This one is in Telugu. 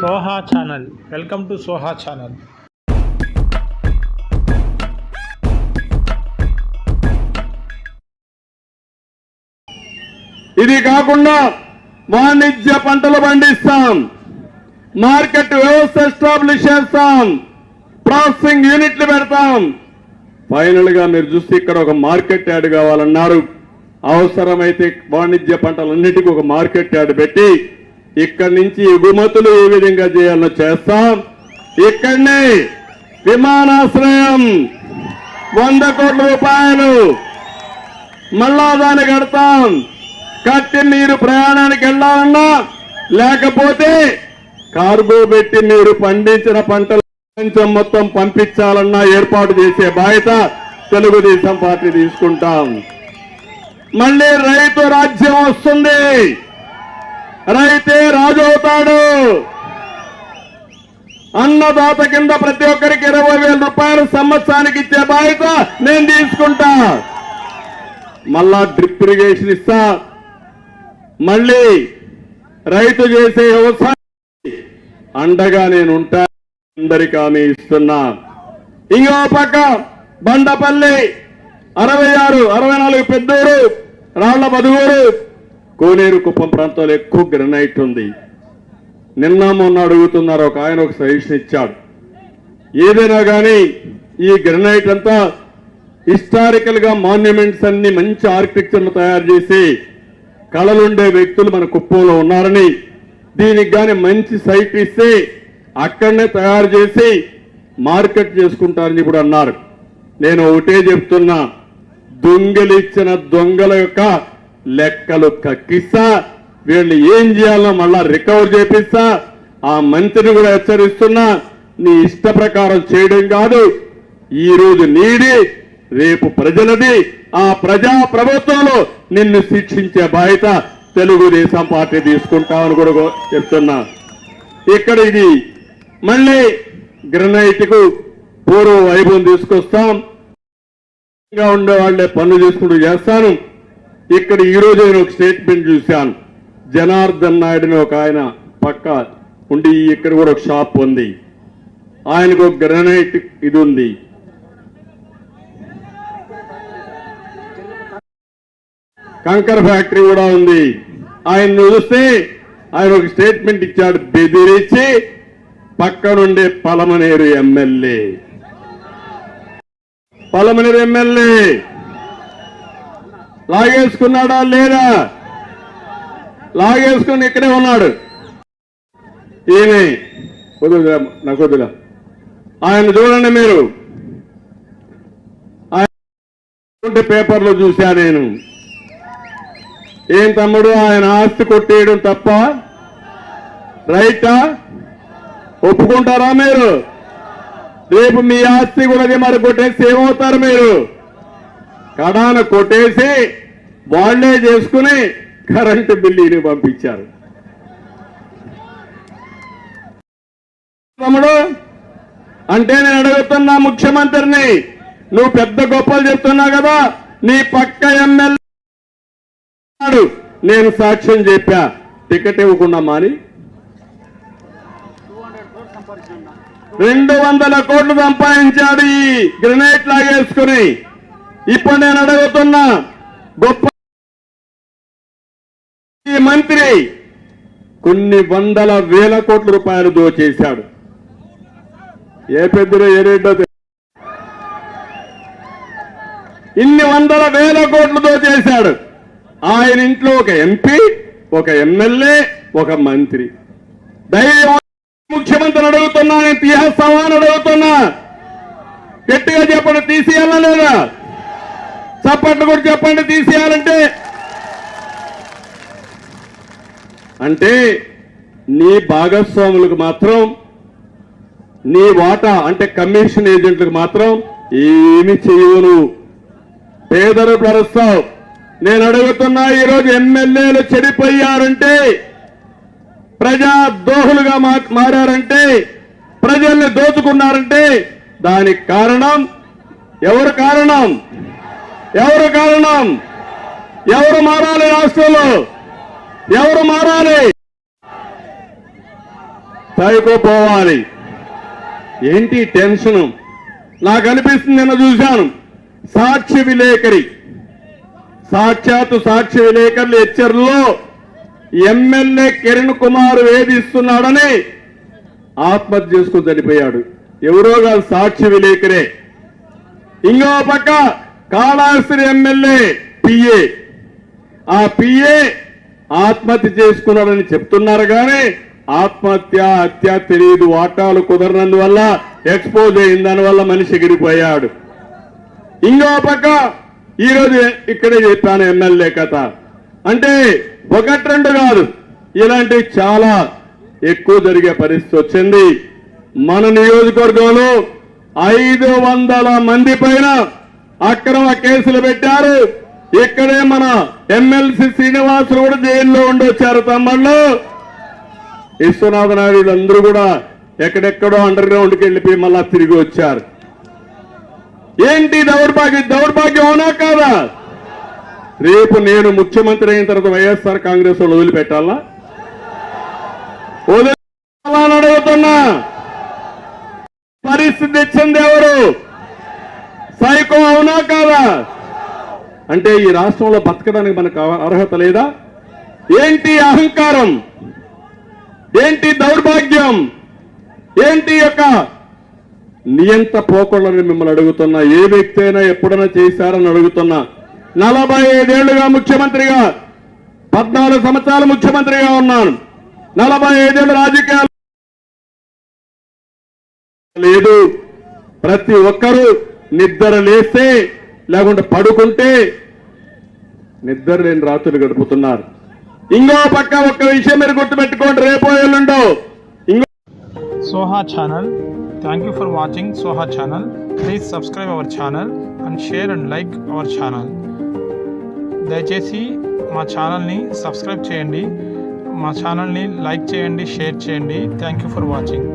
Soha channel, welcome to Soha channel. ఇది కాకుండా వాణిజ్య పంటలు పండిస్తాం, మార్కెట్ వ్యవస్థ ఎస్టాబ్లిష్ చేస్తాం, ప్రాసెసింగ్ యూనిట్లు పెడతాం. ఫైనల్ గా మీరు చూస్తే ఇక్కడ ఒక మార్కెట్ యార్డ్ కావాలన్నారు. అవసరమైతే వాణిజ్య పంటలన్నిటికీ ఒక మార్కెట్ యార్డ్ పెట్టి ఇక్కడి నుంచి ఎగుమతులు ఏ విధంగా చేయాలో చేస్తాం. ఇక్కడనే విమానాశ్రయం 100 కోట్ల రూపాయలు మళ్ళా దాన్ని కడతాం. కట్టి మీరు ప్రయాణానికి వెళ్ళాలన్నా లేకపోతే కార్గో పెట్టి మీరు పండించిన పంటలు ప్రపంచం మొత్తం పంపించాలన్నా ఏర్పాటు చేసే బాధ్యత తెలుగుదేశం పార్టీ తీసుకుంటాం. మళ్ళీ రైతు రాజ్యం వస్తుంది, రైతే రాజు అవుతాడు. అన్నదాత కింద ప్రతి ఒక్కరికి 20,000 రూపాయలు సంవత్సరానికి ఇచ్చే బాధ్యత నేను తీసుకుంటా. మళ్ళా డ్రిప్ ఇరిగేషన్ ఇస్తా. మళ్ళీ రైతు చేసే వ్యవసాయం అండగా నేను ఉంటా. అందరికీ హామీ ఇస్తున్నా. ఇంకో పక్క బండపల్లి 66, 64 పెద్దూరు, రాళ్ల మధుగూరు, కోనేరు కుప్పం ప్రాంతాల్లో ఎక్కువ గ్రనైట్ ఉంది. నిన్న మొన్న అడుగుతున్నారు, ఒక ఆయన ఒక సజెషన్ ఇచ్చాడు. ఏదైనా కానీ ఈ గ్రనైట్ అంతా హిస్టారికల్ గా మాన్యుమెంట్స్ అన్ని మంచి ఆర్కిటెక్చర్లు తయారు చేసి కళలుండే వ్యక్తులు మన కుప్పంలో ఉన్నారని, దీనికి కానీ మంచి సైట్ ఇస్తే అక్కడనే తయారు చేసి మార్కెట్ చేసుకుంటారని ఇప్పుడు అన్నారు. నేను ఒకటే చెప్తున్నా, దొంగలిచ్చిన దొంగల యొక్క లెక్కలు కక్కిస్తా. వీళ్ళు ఏం చేయాలో మళ్ళా రికవర్ చేపిస్తా. ఆ మంత్రిని కూడా హెచ్చరిస్తున్నా, నీ ఇష్ట ప్రకారం చేయడం కాదు, ఈ రోజు నీది, రేపు ప్రజలది. ఆ ప్రజా ప్రభుత్వంలో నిన్ను శిక్షించే బాధ్యత తెలుగుదేశం పార్టీ తీసుకుంటామని కూడా చెప్తున్నా. ఇక్కడ ఇది మళ్ళీ గ్రనైట్ కు పూర్వ వైభవం తీసుకొస్తాం. ఉండే వాళ్లే పనులు చేసుకుంటూ చేస్తాను. ఇక్కడ ఈ రోజు నేను ఒక స్టేట్మెంట్ చూశాను. జనార్దన్ నాయుడుని ఒక ఆయన పక్క ఉండి ఇక్కడ కూడా ఒక షాప్ ఉంది. ఆయనకు ఒక గ్రనైట్ ఇది ఉంది. కంకర్ ఫ్యాక్టరీ కూడా ఉంది. ఆయన చూస్తే ఆయన ఒక స్టేట్మెంట్ ఇచ్చాడు, బెదిరించి పక్కనుండే పలమనేరు ఎమ్మెల్యే లాగేసుకున్నాడా లేదా? లాగేసుకుని ఇక్కడే ఉన్నాడు. ఈయనే నాకు వద్దుగా, ఆయన చూడండి మీరు. ఆయన పేపర్లో చూశా నేను. ఏం తమ్ముడు, ఆయన ఆస్తి కొట్టేయడం తప్ప రైటా? ఒప్పుకుంటారా మీరు? రేపు మీ ఆస్తి కూడా మరి కొట్టేసి ఏమవుతారు మీరు? కడాన కొట్టేసి వాళ్లే చేసుకుని కరెంటు బిల్లుని పంపించారు. తమ్ముడు అంటే నేను అడుగుతున్నా ముఖ్యమంత్రిని, నువ్వు పెద్ద గొప్పలు చెప్తున్నావు కదా, నీ పక్క ఎమ్మెల్యే నేను సాక్ష్యం చెప్పా, టికెట్ ఇవ్వకుండా మాని 200 కోట్లు సంపాదించాడు ఈ గ్రెనేట్ లాగేసుకుని. ఇప్పుడు నేను అడుగుతున్నా, గొప్ప మంత్రి కొన్ని 100,000 కోట్ల రూపాయలు దోచేశాడు. ఏ పెద్దలో ఏ రేటో ఇన్ని 100,000 కోట్లు దోచేశాడు. ఆయన ఇంట్లో ఒక ఎంపీ, ఒక ఎమ్మెల్యే, ఒక మంత్రి. ధైర్యం ముఖ్యమంత్రిని అడుగుతున్నా, నేను తీసేస్తావా అని అడుగుతున్నా. గట్టిగా చెప్పండి, తీసేయాలా లేదా? చప్పట్లు కూడా చెప్పండి తీసేయాలంటే. అంటే నీ భాగస్వాములకు మాత్రం, నీ వాటా అంటే కమిషన్ ఏజెంట్లకు మాత్రం ఏమి చేయను, పేదలు పరుస్తావు. నేను అడుగుతున్నా, ఈరోజు ఎమ్మెల్యేలు చెడిపోయారంటే, ప్రజా దోహులుగా మారారంటే, ప్రజల్ని దోచుకున్నారంటే దానికి కారణం ఎవరు? ఎవరు మారాలి? రాష్ట్రంలో ఎవరు మారాలి? సైకో పోవాలి. ఏంటి టెన్షన్? నాకు అనిపిస్తుంది, నిన్న చూశాను సాక్షి విలేకరి, సాక్షాత్తు సాక్షి విలేకరులు హెచ్చర్లో ఎమ్మెల్యే కిరణ్ కుమార్ వేధిస్తున్నాడని ఆత్మహత్య చేసుకుని చనిపోయాడు. ఎవరో కాదు, సాక్షి విలేకరే. ఇంకో పక్క కాళాస్త్రి ఎమ్మెల్యే పిఏ, ఆ పిఏ ఆత్మహత్య చేసుకున్నాడని చెప్తున్నారు కానీ హత్య తెలియదు. వాటాలు కుదరనందువల్ల, ఎక్స్పోజ్ అయిన దానివల్ల మనిషి ఎగిరిపోయాడు. ఇంకో పక్క ఈరోజు ఇక్కడే చెప్పాను ఎమ్మెల్యే కథ. అంటే ఒకటి రెండు కాదు, ఇలాంటివి చాలా ఎక్కువ జరిగే పరిస్థితి వచ్చింది. మన నియోజకవర్గంలో 500 మంది పైన అక్రమ కేసులు పెట్టారు. ఇక్కడే మన ఎమ్మెల్సీ శ్రీనివాసులు కూడా జైల్లో ఉండొచ్చారు. తమ్ముళ్ళు విశ్వనాథ నాయుడు అందరూ కూడా ఎక్కడెక్కడో అండర్ గ్రౌండ్కి వెళ్ళిపోయి మళ్ళా తిరిగి వచ్చారు. ఏంటి దౌర్భాగ్యం అవునా కాదా? రేపు నేను ముఖ్యమంత్రి అయిన తర్వాత వైఎస్ఆర్ కాంగ్రెస్ వాళ్ళు వదిలిపెట్టాలా? వదిలిపెట్టాలని అడుగుతున్నా. పరిస్థితి తెచ్చింది ఎవరు? సైకో అవునా కాదా? అంటే ఈ రాష్ట్రంలో బతకడానికి మనకు అర్హత లేదా? ఏంటి అహంకారం? ఏంటి దౌర్భాగ్యం? ఏంటి యొక్క నియంత పోకూడదని మిమ్మల్ని అడుగుతున్నా. ఏ వ్యక్తి అయినా ఎప్పుడైనా చేశారని అడుగుతున్నా. 45 ఏళ్లుగా ముఖ్యమంత్రిగా, 14 సంవత్సరాలు ముఖ్యమంత్రిగా ఉన్నాను. 45 ఏళ్ళు రాజకీయాలు లేదు. ప్రతి ఒక్కరూ నిద్ర లేస్తే లేకుంటే పడుకుంటే నిద్ర లేని రాత్రులు గడుపుతున్నారు. ఇంకో పక్క ఒక్క విషయం మీరు గుర్తుపెట్టుకోండి, రేపో ఎల్లుండో Soha channel. Thank you for watching Soha channel. Please subscribe our channel and share and like our channel. దయచేసి మా ఛానల్ని సబ్స్క్రైబ్ చేయండి, మా ఛానల్ని లైక్ చేయండి, షేర్ చేయండి. Thank you for watching.